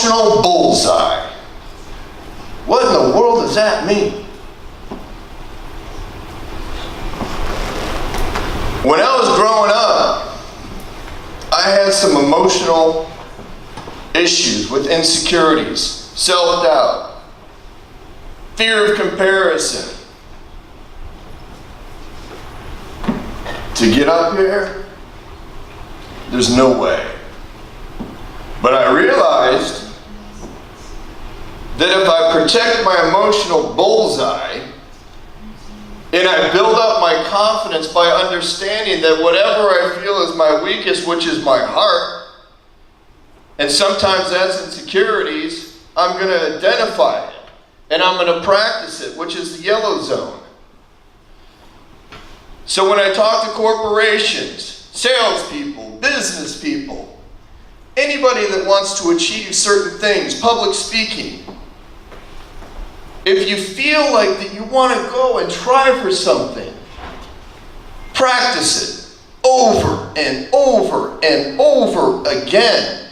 emotional bullseye. What in the world does that mean? When I was growing up, I had some emotional issues with insecurities, self-doubt, fear of comparison. To get up here, there's no way. But I realized that if I protect my emotional bullseye and I build up my confidence by understanding that whatever I feel is my weakest, which is my heart, and sometimes that's insecurities, I'm going to identify it and I'm going to practice it, which is the yellow zone. So when I talk to corporations, salespeople, business people, anybody that wants to achieve certain things, public speaking, if you feel like that you want to go and try for something, practice it over and over and over again,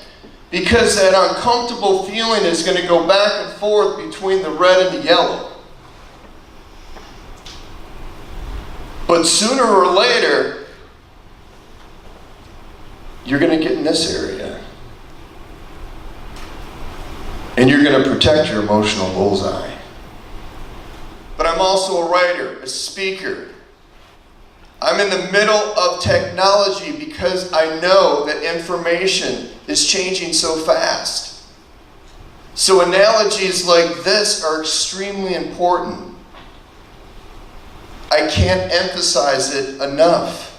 because that uncomfortable feeling is going to go back and forth between the red and the yellow. But sooner or later, you're going to get in this area. And you're going to protect your emotional bullseye. But I'm also a writer, a speaker. I'm in the middle of technology because I know that information is changing so fast. So analogies like this are extremely important. I can't emphasize it enough.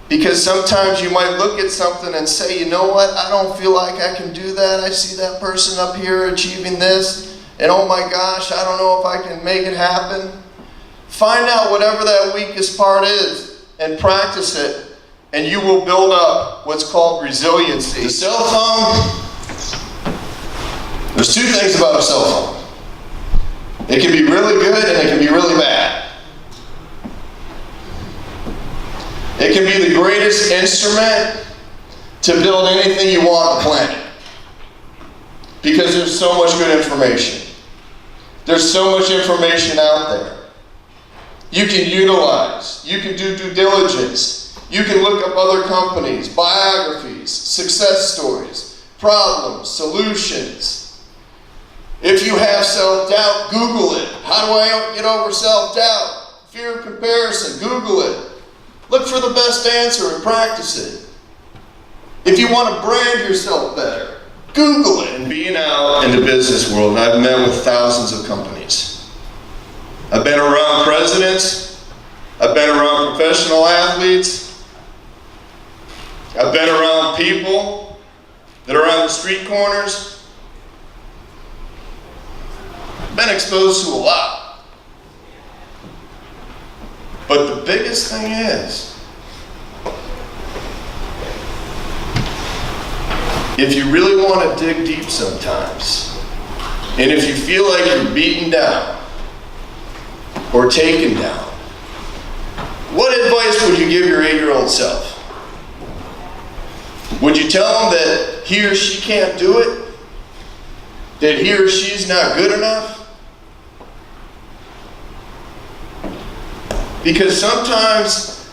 Because sometimes you might look at something and say, you know what, I don't feel like I can do that. I see that person up here achieving this, and oh my gosh, I don't know if I can make it happen. Find out whatever that weakest part is and practice it, and you will build up what's called resiliency. The cell phone, there's two things about a cell phone. It can be really good and it can be really bad. It can be the greatest instrument to build anything you want on the planet. Because there's so much good information. There's so much information out there. You can utilize, you can do due diligence, you can look up other companies, biographies, success stories, problems, solutions. If you have self-doubt, Google it. How do I get over self-doubt? Fear of comparison, Google it. Look for the best answer and practice it. If you want to brand yourself better, Google it. And being out in the business world, I've met with thousands of companies. I've been around presidents. I've been around professional athletes. I've been around people that are on the street corners. I've been exposed to a lot. But the biggest thing is, if you really want to dig deep sometimes, and if you feel like you're beaten down or taken down, what advice would you give your 8-year-old self? Would you tell him that he or she can't do it? That he or she's not good enough? Because sometimes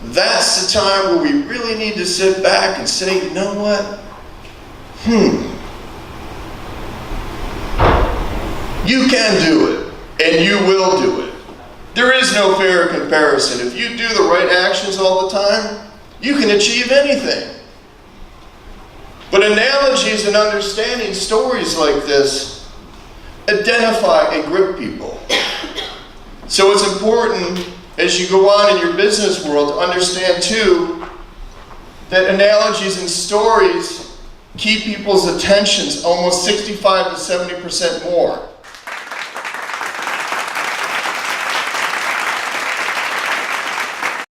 that's the time where we really need to sit back and say, you know what? You can do it, and you will do it. There is no fair comparison. If you do the right actions all the time, you can achieve anything. But analogies and understanding stories like this identify and grip people. So it's important as you go on in your business world to understand too that analogies and stories keep people's attentions almost 65 to 70% more.